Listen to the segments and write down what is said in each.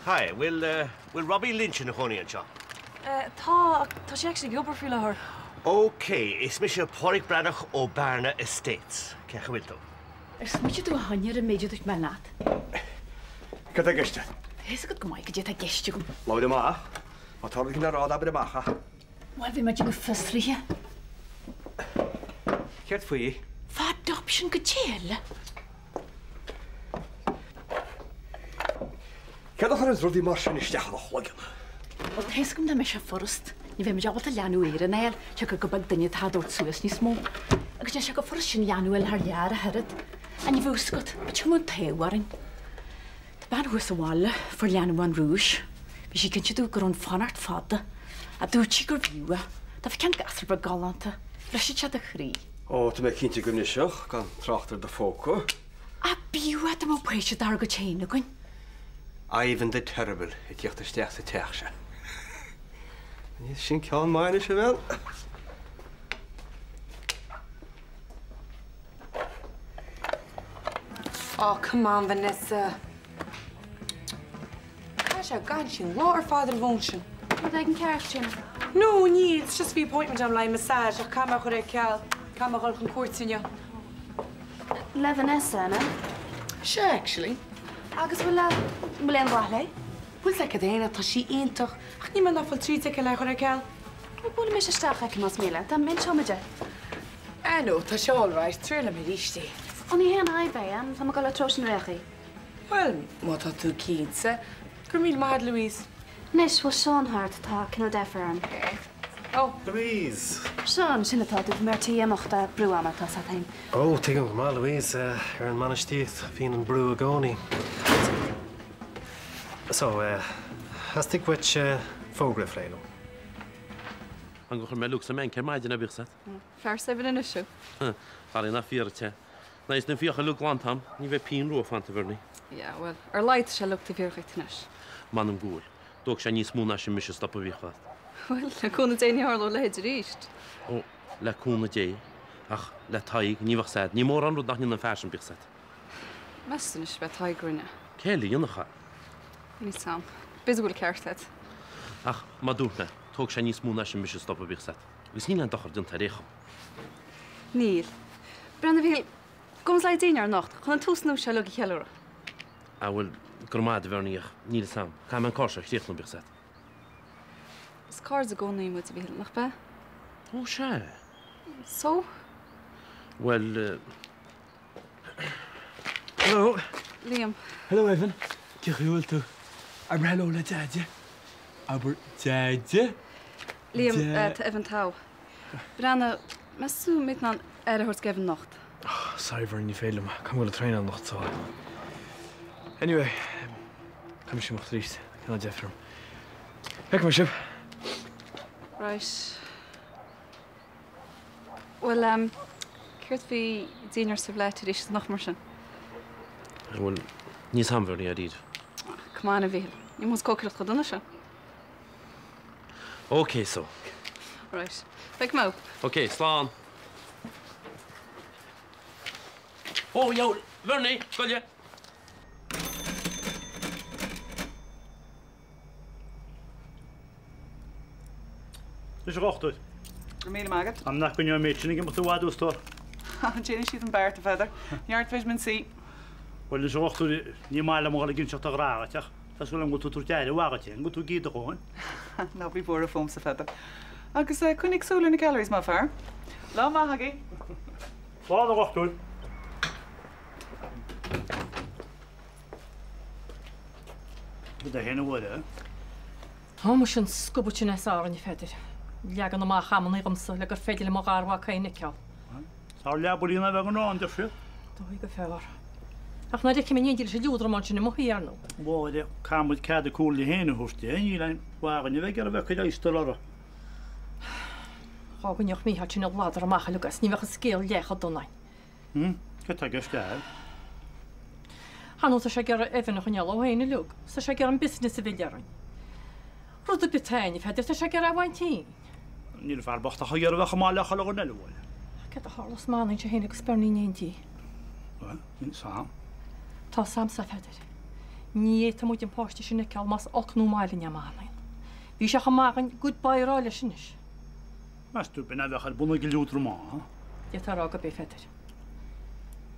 Hi, will Robbie Lynch in the honey and shop? Tá sé actually gobar fi lethir. Okay, is mis Porrick Branach ó Barna Estates. Cecha bhfuil tú? Smuitiú tú a hainnear a méidir dúirt me leat. Cad a geiste? Hés go maiid go dé a geiste gom. Láid má, má tála cin rád abre bacha. Bhil bhí meid go fistrithe. Ceart faoi? Fá adoption go téile. Cad a chuir an rudí mar sin isteach a chhlagan. Wel hés gom na me se fforst. Ní bheith me deabhal a leanú éar an éil, te go bag daine tádót suas ní smó. Agus te se go forst sin leanúil th lear a herad. A ní bhúscot, ba te mún taharing. Tá ban huas a bháile for leanú an rúis. Bhí si cinnte dú gur an fanart fada. A dúirt si gur bhíúa. Tá bhí cean gasar ba galanta. Leis si tead a chrí. Ó, tá mé cinnte go niseach gan trachtar de fóca. A bíúa am má péise dar go téine goin. Ivan the Terrible, I dtíocht isteach sa teach se. Ní sin ceann maine se bhfuil. Oh, come on, Vanessa. Gosh, I've got you. What father function? Wat ag an ceart sin? No, Neil, it's just the appointment I'm like massage. I've come out with a cal. Come out with a courtine. Le Vanessa, na? Sure, actually. Agus bhfuil an bhla? Bhfuil le cadéna tá sí iontoch. Ach ní man nafal trí te le chuir cal. Bhfuil mé isteach ag más míle, Tá min seoide. No, tá se all right. Trúla mé ríiste. An í héana aibbe, Tá go le tros an réchaí. Well, má tá tú cínsa. Gur míl mad, Louise. Nis bhfuil Seán hart tá cin defar an. Oh. Louise. Seán sinna tá dúh martí amachta brúama tá sa tain. Oh, tuigem go má Louise an manistíocht hín an brú a gcónaí. So, has tú cuit fógra fréilm? An go chur meúg sa men ceir maidin a bísat? Fer sé bhfuil in isisiú. Fáí na fíte. Na is na fiocha lu landtam, ní bheith pín ruá fanta bhirni. Ja, well, leit se lucht bhíorchaitnas. Man an gúil. Dúg sé níos múna sin mis stoppa bhícha. Well, leúna déine harló leidir ríist. Ó, leúna dé, ach le taig níhah said, ní mór anrú nach ní an fesin bísat. Mesan is bheith taigrinne. Céla dionnacha. Ní sam. Bis bhfuil ceirtad. Ach, má dúrna, tóg sé níos múna sin mis stoppa bísat. Gus ní an dochar din tarécha. Níl. Brenda bhíl, gom leid daine ar nacht, chun an túsnú se lugi cheúra. A bhfuil gomáid bhharníoch níl sam, Ca an cáise tíochtna bísat. Is cá a gcónaí mu a bhíl nach be? Ó sé. So? Well, Hello. Liam. Hello, Evan. Ciúil tú. I'm hello le deide. Aber deide? Liam, tá Evan tá. Brenda, mesú mit an hort gefn nacht. Sorry for ní féile ma. Come bhfuil a trein an nacht so. Anyway, come si mocht ríist. Can I Jeffrey? Heck my ship. Right. Well, ceirt bhí daoinear sa bhleid éis nach mar sin. Well, níos hamhharní a ríd. Cumán a bhíl. Ní mús cócaireacht go duna se. Okay, so. Right. Feic mó. Okay, slán. Oh, yo, Vernie, goilje. Is er ochtend? Goedemiddag, Margaret. I'm not going to meet you. Ik moet de waardus door. Jenny ziet een baard te verder. Jaart wees men zie. Wel, is er ochtend niet maar mogelijk in zich te graag, zeg. Dat is wel een goed toertje, waardje. Goed hoe giet gewoon. Nou, wie boren voor ze verder. Agus kun ik zo in de calories maar ver. Laat maar, Haggy. Laat er ochtend. Dat heen worden, hè? Tá mu sin scobutin á an feidir. Legan má chaman igmsa le gur féidir má gáhá chéine ceall. Tá lebolína bheith an an de fi? Dó go fear. Ach na dic míidir sé dúdra man sinna moíarnú. Báide cámid cead a cúla héna thusta, í lein bhagan bheith ar a bheith chuid éistellara. Cháganneoch mí hat sin ládar amachcha lugas, ní bhecha scéal lecha donnain. Go tá gceiste. Hanú sé gar efannach an neall héine lug, sa sé gar an business a bhilarain. Rud a bitáin feidir tá sé gar a bhaintí. Níl fearbachta chu ar bhecha má lecha le go neilehil. Ke a hálas máin sé héna go spernínéntí. Ní sam. Tá sam sa feidir. Ní tá muid an páiste sinna ceall mas 8 máilin amháin. Bhí se chamágan goodbye ráile sinis. Meú ben a bheitchar buna go leútar má. De tar aga be feidir.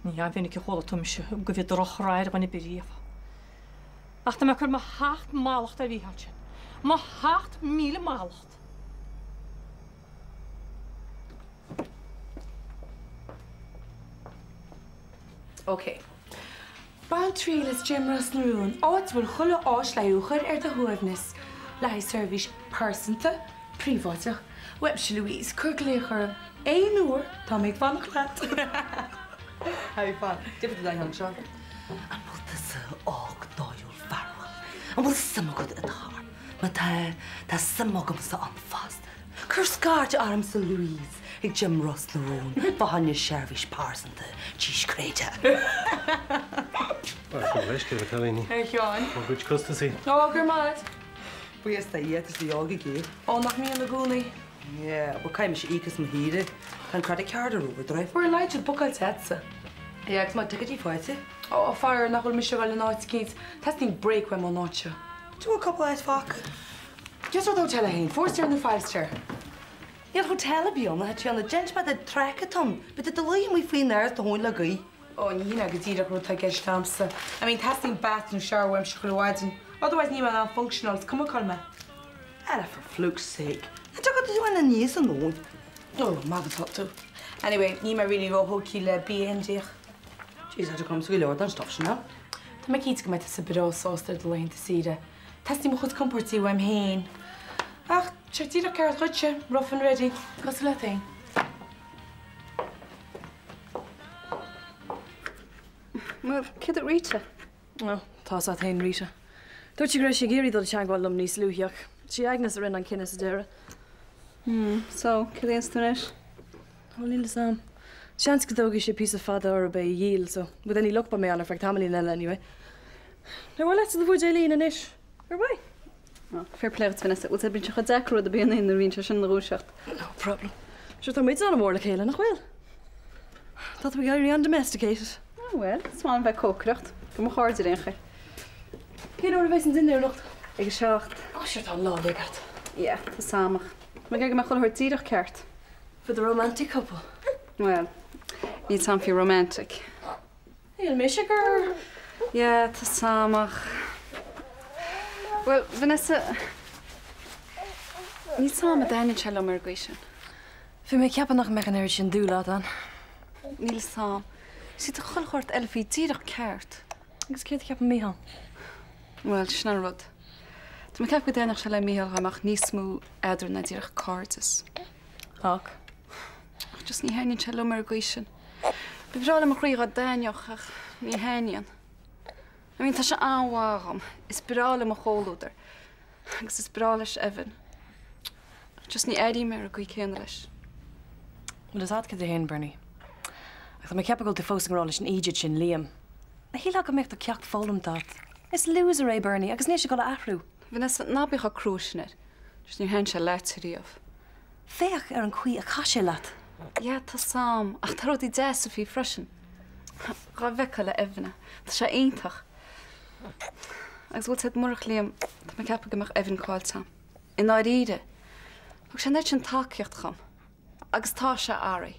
Ní a bhína chola tumise go bhí rochráir bhainna beríomh. Ach tá me chur 8 málacht a bhíhall sin. Má 8 míle málacht. Okay. Ban tríal is Jim Ross narún, áit bhfuil chuile áis leúchar ar de thuamhnas. Lei service persanta, príomháteach, web se Louise, curgléchar, éonúair tá méid fan chlat. How fun. Different than young Sean. An bhfuil sa ág dáúil farhil. An bhfuil samagad a thar. Ma tá samagam sa an fast. Cur scarde arm sa Louise ag Jim Ross narún, bahanne service persanta, tíos créide. Leis go talíní. Hey, Sean. Má good costa sí. Oh, gur mad. Buas tá iad is leoga gé. Oh, nach mí an na gúnaí. Yeah, ba caiim sé ícas ma híre, tan crad ceard ar uber drive. We're light to book out setsa. Yeah, it's my tickety fighty. Oh, fire nach bhfuil mis bhil náid cíns. Testing break when we'll not you. Do a couple eyes fuck. Just what hotel hain, 4-star and 5-star. Iad hotel a bíon, het an a gent met a trackathon, but the delay we flew there to hon lagaí. Oh, ní na gotí a rúta geis tamsa. I mean, testing bath and shower when she could have otherwise ní man functionals. Come on, call me. Ella, for fluke's sake. I don't got to do any news alone. Oh, magad hot too. Anyway, ní ma really go hoki le BNG. Jeez, I had to come to Lord and stuff, now. Tá me cíte go me sa bidó sóstar do lein síide. Testí mo chud comportí weim héin. Ach, tí a ceart chuite, rough and ready. Cos le thing. Well, cid a Rita? No, tá sa thain Rita. Dúirt gur sé géirí dul teagháil lom níos luútheach. Sí agnas a rinn an cinnas deire. So, cid éon tunis? Oh, líle sam. Seans go dóga sé pí fada ar a bé díal, so bud any luck ba mé an ar fecht tamlín eile anyway. Na bhfuil leis a bhfuid élín in isis. Ar bhai? No, fair play with Vanessa. What's it been to decro the being in the range of the roof? No problem. Sure, tá méid an mór le chéile nach bhfuil. Tá we gairí undomesticated. Oh, well, it's one by cockcracht. Come on, hard in here. Cén óir bheits in there nocht? Ag seacht. Oh, sure, tá lá legart. Yeah, tá samach. Ma gaga ma chul hor tíadach ceart. For the romantic couple. Well, need time for romantic. Níl mé sé gur. Yeah, tá samach. Well, Vanessa, ní sam a daine chelo mar gaisin. Fi mé ceapan nach me an air sin dúlá an. Níl sam. Si a chulchort elfí tíadach ceart. Agus céir ceapan míhan. Well, sna rud. Tá me ceap go dénach se le míhall amach níos smú éidir na tíadach cartas. Ach. Just ní haine chelo mar gaisin. Bhrála mar chuí a daineach ach ní hainian. I mean, tá sé anhagam. Is brála mo chólúdar. Agus is brális Evan. Just ní éirí mar a gui céan leis. Well, is adcad a hen, Bernie. Ach tá me ceapagol te fósanrális an Egypt sin Liam. Na hí le go mecht a ceacht fólam dat. Is loser é, Bernie, agus níos se go le ahrú. Vanessa, nábíach a crúisnir. Just ní hain se leitsaríomh. Féach ar an chuí a chaise leat. Ja, tá sam. Ach tá rud í déasa fí freisin. Rá bhecha le Evana. Tá sé aintach. Agus bhfuil het murach Liam, tá me ceapa goach Evan cáil sam. In áiríide. Ag sé net sin takeíocht chum. Agus tá se áraí.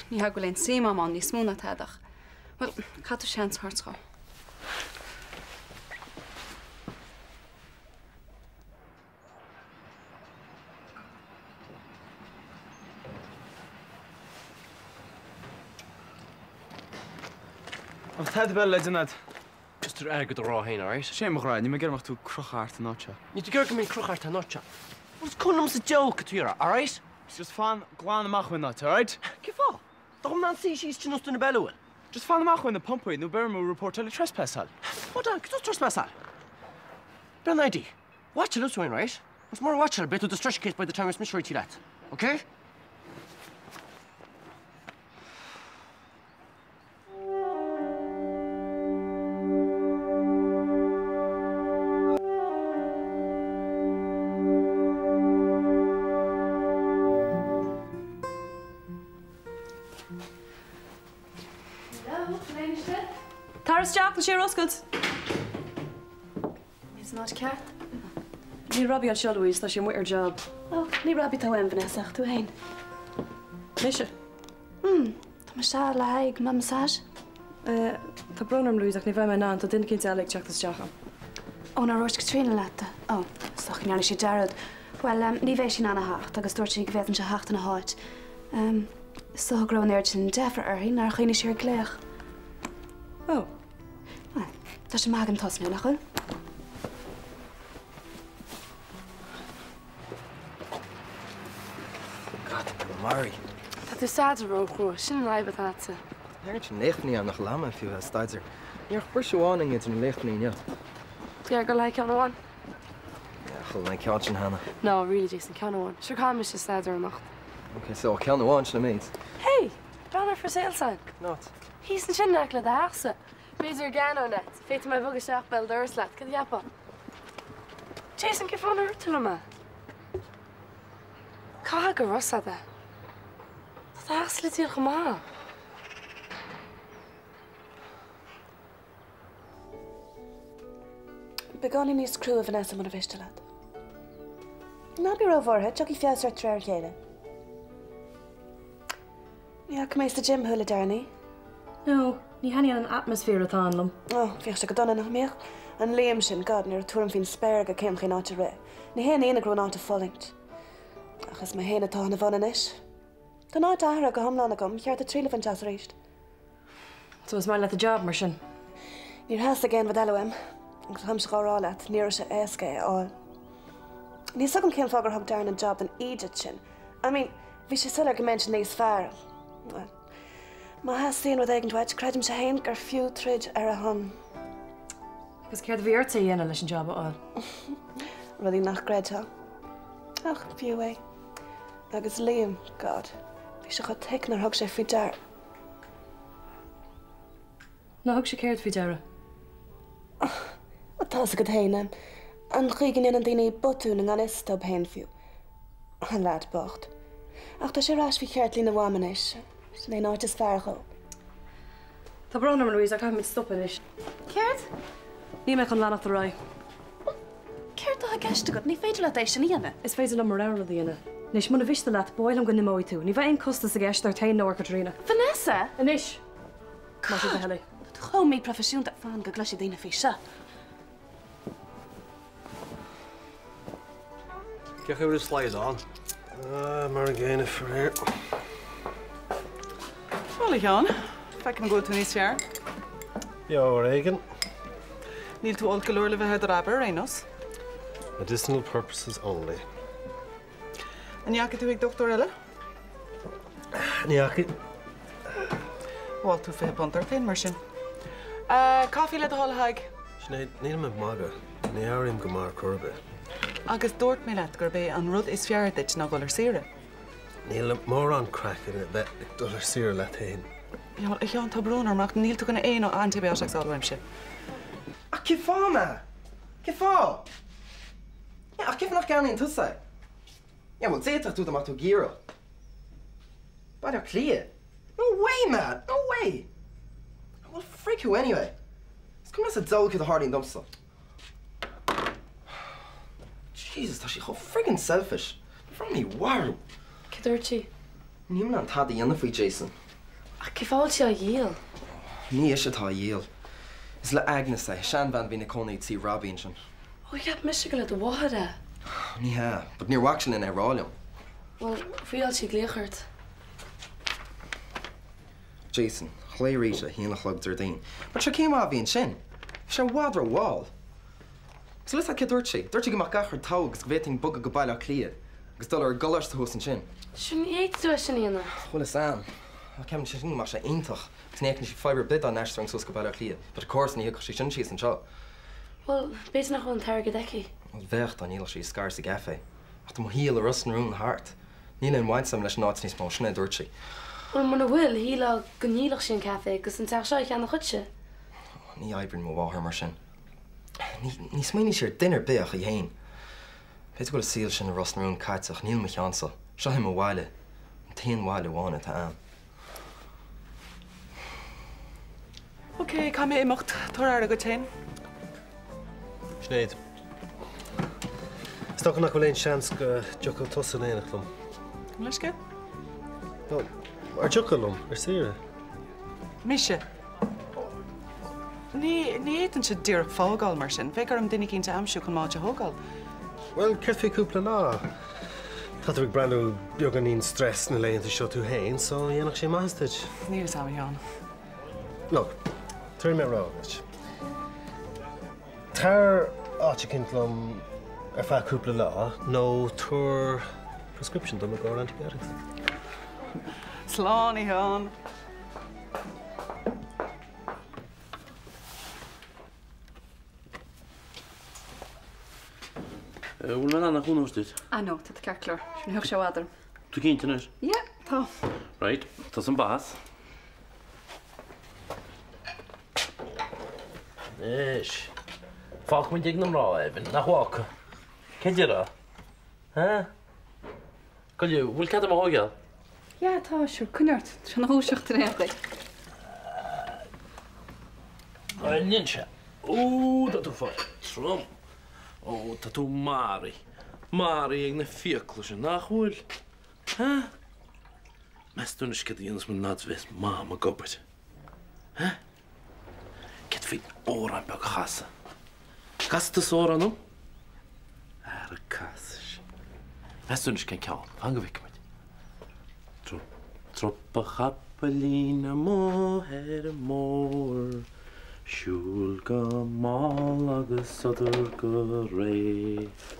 Ní ha go léon síma má ní smúna teadach. Well, catú seans hartsá. I've had bell legend. Just to air go the raw hain, alright? Shame of right, you may get to Crochart and Notcha. You to go to me Crochart and Notcha. What's Conum's a joke to you, alright? It's just fan Glan Machwin not, alright? Give up. Don't man see she's just in the bellow. Just fan Machwin the pump way, no Bermo report tell a trespass hall. What on, get trespass hall. Ben ID. Watch it, Wayne, right? What's more watch it, bet to the stretch case by the time it's Miss Righty that. Okay? Taras Jack, the share Oscailt. It's not cat. Ní Robbie an seo Louise, tá sé muir job. Oh, ní Robbie tá wein Vanessa, tú hain. Misha? Tá me stá le haig na massage? Tá bronarm Louise ach ní bheith me ná, tá duine cinnte ealaigh teachtas teacham. Ó na Rois Katrina leta. Oh, stoch nearna sé Jared. Well, ní bheith sin anna hacht, agus dúirt sin go bheith an se hacht an na háit. So gro an sin defra arhí nar chuoine sé gléach. Oh. Tá sé mag an tosna nach chuil? Mari. Tá tú sáidir róchrú, sin leibh táta. Neir sin lechtní an nach lama fiú a staidir. Níor chuirseáing it an lechtní, ja. Tuar go le ceanháin? Chil na ceáil sin hana. No, really, Jason, ceanháin. Sure cá me sé sáidir an nacht. Okay, so ceanháin sin na méid. Hey, Banner for sale sign. Not. Hís an sin le de haasa. Beidir gan ó net. Féit mai bugad seach bel dúrslat, cad iappa. Jason, ce fáin urtala me? Cá go rosa de. Tá haasa le tír go má. Begáí níos cruú a Vanessa man a bheiste leat. Ná bí rohharthe tuí fiasar treir chéile. Ja, kom eens de gym hulle daar niet? No, ní haine an atmosfér atá anlam. Oh, fiach se go donna nach méch. An léim sin gad ar túm fin sperg a céim chin áte ré. Ní hé éana grún áta follingt. Achas ma héna tá na bhanan is. Tá ná ahra go hamlána gom, cheart a tríle fan teas réist. So is mai le a job mar sin. Níor heas a géin vad eilem. Agus ham se gárá leat, níor se éasca áil. Ní sagam céim fágur thug dar an job an Egypt sin. I mean, bhí sé sulla go mention níos fearr. Ma has seen wat eigen dweid, credim se heen gur fiú trid ar a hon. Gus céir bhíir ta dhéana leis an job áil. Rudí nach gredha. Ach, fiú é. Agus Liam, God. Bhí se go teicnar thug sé fi dar. Na thug sé céirt fi deara. Tá a go héine. An chuigen in an daoine botúning an is tab hen fiú. An laat bocht. Ach, tá sé rás fi cheart lína bhámanis. Sin é náid is fearcho. Tá brana mar Louise, a cai mit stoppin is. Ceart? Ní me chun lenacht a roi. Ceart a geiste go, ní féidir le éis sin íana. Is féidir le mar ra dhéana. Nis muna bhiste leat báil am go nimóí tú. Ní bheith ein costa a gceist ar tain nóir Katrina. Vanessa? Inis. Má sé heala. Chom mí profisiúnta fan go glasí daine fi se. Ceach the slides on. Mar again for here. Well, Jan, feic an go tú níos fear. Yo, Reagan. Níl tú olcalúir le bheith aber, Reinos? Medicinal purposes only. An jacket tú ag doctor eile? Niaki. Bhil tú fé pontar féin mar sin. Caí le a hall haig. Snéad, níl me maga. Ní áirim go mar curbe. Agus dúirt mé leat gur bé an rud is fearrtait ná golar sire. Níl mór an crackin a bheith ag dul sir le tain. Ja, ag an tá brúnar amach níl tú gona éon ó antibiotics áhaimse. Ach, ce fá me? Ce fá? Ach, cif nach gan íon tusa? Ja, well, zéitach tú amach tú gíra. Bad ar clia. No way, man! No way! Well, freak you anyway. It's come as a dog to the heart in dumpster. Jesus, tá sí cho friggin' selfish. From me, wow. Cedúirtí? Ní man an tá dhéanana faoi Jason. Ach, ce fáilte a dhéal? Ní is atá dhéal. Is le Agnes é, sean van bhí na cónaí tí Robbie sin. Oh, you have mis go le do bhada. Ní ha, but níor waxin in Rálium. Well, fiáil si gléchart. Jason, chléiríte híana chlog dardín. But se céim á bhíon sin. Se wadra wall. So let's get dirty. Dirty go mac gachar tágus bhéting bug go bailach clia. Agus dul ar golas to host an sin. Sin éit tú sin íana. Well, is an. I cem sin mar sé intach. Tnécn si fiber bid an nestrang sus go bailach clia. But of course ní si sin síos an seo. Well, beit nach an targa deci. Well, bhecht an íla sí scar sa gafe. Ach tá híal a rusn rún hart. Níl an weinsam leis náts níos mó sinna dirty. Well, man bhfuil híla gnílach sin café, gus an teach seo cheanna chutse. Ní aibrin mó bháthar mar sin. Ní smaoine sé dinner beach a dhéin. Peit go síl sin a rusnarún caiiteach níl me cheansa. Seo him a bhile. An taon bhile bhána tá am. Ok, cá mé imacht tar ar a go tain. Snéad, Sto nach bhfuil éon seans go deochail tosa éanachtlumm. Leis go? No, ar deochailm, ar saoire. Mise. Ní éan si dúach fágáil mar sin, bheith am duine cinnta amsú chun máte thógáil. Well, ceart fé cúpla lá. Tá bh brandú beag an íon stress na léonnta seo tú hain, so dhéanach sé maisteid. Ní is am Jan. Look, tuir mé ráid. Tar áte cinlumm ar feadh cúpla lá, nó túr prescription do go antibiotics. Sláán í Jan. Bhfuil me anna chuústid? No, tá cearclár, sin thug se bhádar. Tú cinntanis? Ie, tá. Right, tá an bás. Is. Fách mu dig nam rá Evan, nach bhácha. Céidir rá? Ha? Coilú, bhfuil cad am hógeal? Ie, tá, siúr, cynnirt, sin húiseach tar éanta. Ninse. Ó, tá tú fáil. Trom. Ó, tá tú Mari. Mari ag na fiacla sin nach bhfuil. Ha? Mes dúnis cad íonas mun nadfis mám a gobert. Ha? Cad fi óran beag chasa. Castas óran nú? Ar a casas. Mes dúnis cad ceall, hanga bhic meid. Troppa chapalína mó her mór. Siúl go máil agus sodar go réith.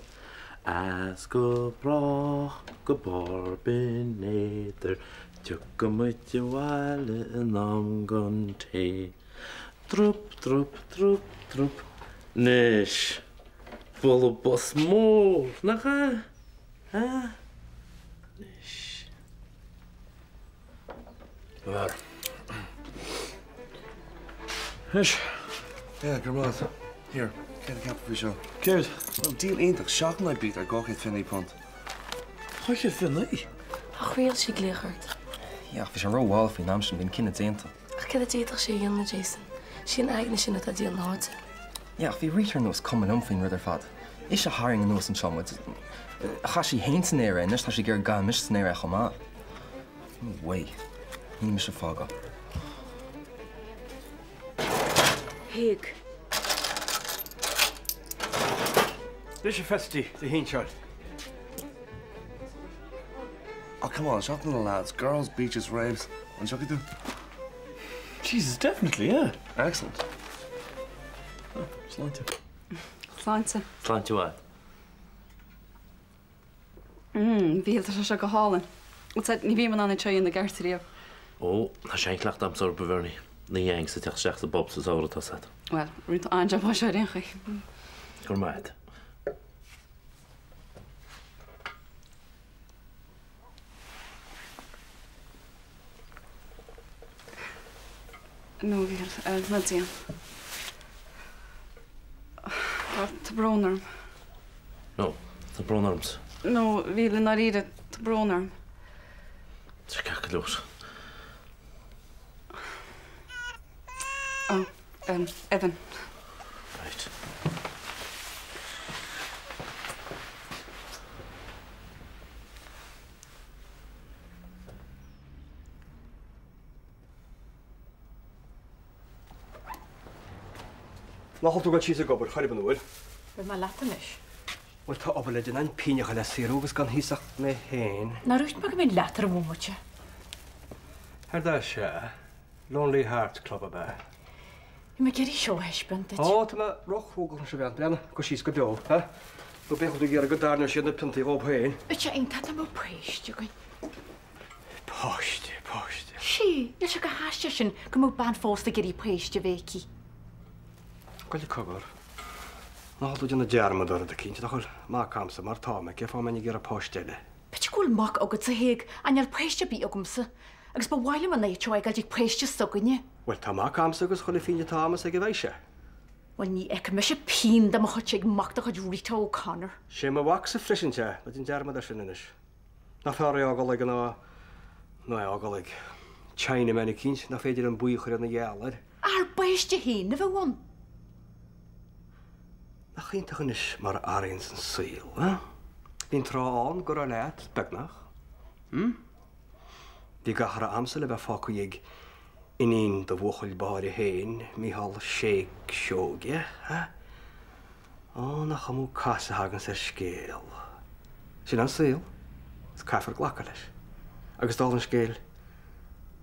As go brach go barbin éidir, tuag go muid bhhaile in am gon té. Drup, drup, drup, drup. Nis, bula bus mór, nach ha? Ha? Nis. Waar? Is? Ja, Gramad. Hier, kijk ik heb voor jou. Good. Wel, deel 1 toch schakel naar Pieter, ga je het vinden, pont. Ga je het vinden? Ach, wie als je geleerd? Ja, we zijn wel in Amsterdam, ben kind het eente. Ach, ik heb het eerder gezien, Jan Jason. Zijn eigen zin dat hij aan houdt. Ja, wie return nos komen om van rudder vat. Is je haring nos en zo met. Ga je heen te neren en dus als je keer gaan mis te neren gaan maar. No way. Niet mis je vaga. Heek. This is festy, the hinchard. Oh, come on, shot the lads. Girls, beaches, raves. And shall we do? Jesus, definitely, yeah. Excellent. Oh, Slánte. Slánte. Slánte what? Bhíal tá se go hálan. Úsáid ní bhí man anna teo in na gartaríomh. Ó, na sé lecht am sor beverni. Ní eng sa teach seach sa bob sa ára tá set. Well, rúnt anja bá se récha. Gur maid. No, bhíal, na dían. Tá brónarm. No, tá brónarms. No, bhíal na ríide tá brónarm. Tá ceach leos. Oh, Evan. Right. Nach tú go tí a gobar choir an bhfuil. Be má latanis. Bhil tá obla den an pínecha le séúgus gan híach mé héin. Na ruút me go mén letar bhmute. Har dá se, Lonely Heart Club a bheith. I me geirí seo heisbent. Á, tá rochhógan se bhean brena go síos go beog, ha? Go bechu tú ggéar go darne sin na pintaí ó héin. Ut sé ein tata má préiste goin. Páiste. Sí, ne se go háiste sin go mú ban fósta geirí préiste bhéci. Goile cogur. Nach tú dena dearmad ar a cinnte chuil má camsa mar táme ce fá mena gur a páisteile. Peit gúil mac agad sa héag anal préiste bí agumsa, agus ba bhhaile man éiteo ag ag préiste soganne. Well, tá má camsa agus chuil fine támas ag bhéise. Well, ní ag me se pín da chuid ag macta chuid Rita O'Connor. Sé má bhaach sa frisinte na din dearmad ar sin inis. Na fear ágal ag nó ágal ag China mena cinint na féidir an buíochar na dhealair. Ar baiste hí na bhhain. Na chinnta chunis mar airons an síl, ha? Bín tráán gur a leat begnach. Bhí gahar amsa le bheith fácuig inín do bhuchail báir héin, míhall séic seoge, ha? Ó, nach chamú casa hagan ar scéal. Sin an síl, is caifar ghlacha leis. Agus dal an scéal,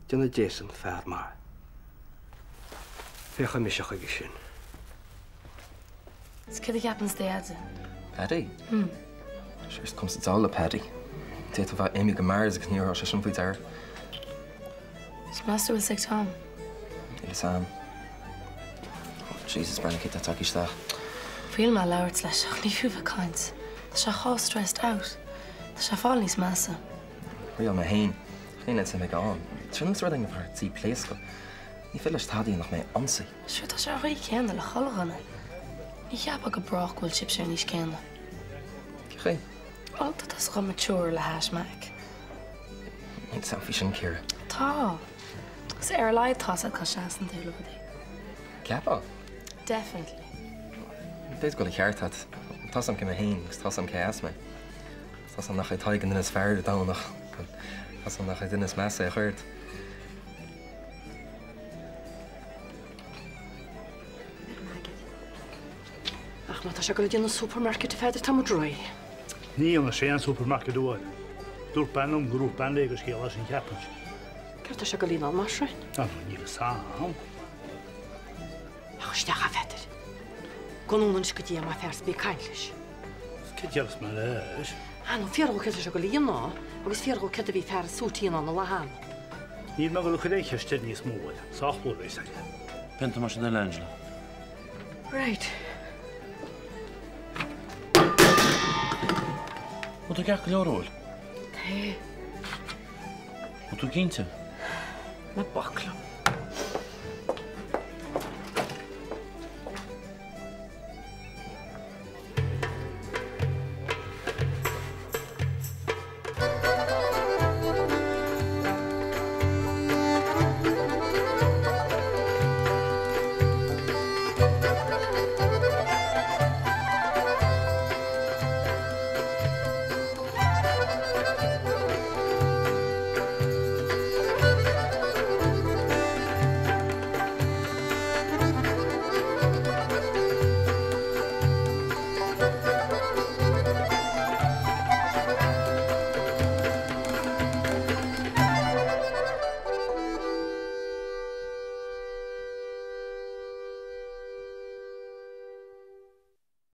Dina Jason fear mar. Fécha miseach ag sin. Is cad happens déadsa? Paddy? Sure, comes to all the Paddy. Take of Amy Gamars can hear her session for there. Is master will say Tom? Yes, oh, Jesus, Brennan, get that talkie stuff. Feel my loud slash, only few kinds. The shah stressed out. The shah falling is massa. Real my hain. Let's make on. Shouldn't throw them apart, see, place go. You feel like Taddy and my auntie. Sure, that's a really candle, a hollow on it. You have a brock will chips in each candle. Okay. All that is a mature la hash mac. It's not fish and Kira. Ta. It's air light toss at Kashas and Taylor. Kappa? Definitely. There's got a heart hat. Toss on came a hain, toss on chaos me. Toss on nach a tiger in his fire down nach. Toss on nach a dinner's mass I heard. Ach, má tá se go le déanana supermarket féidir tam droi. Níl na sé an supermarket dúil. Dúr bennom grúp ben légus céala sin ceapint. Ceirta se go líon marrein? Tá níl sam. Ach, steach a féidir. Gonúnan go dtí má fers bí caiinlis. Cetelas me leis. An fiargó ceirta se go líon ná, agus fiargó ceirta bhí fer sútííon an le hána. Níl me go chuéis steir níos móil, sáchbú éis. Penta mar sin de Angela. Right. Wat doe ik leorol? Hey. Wat doe ik? Met baklam.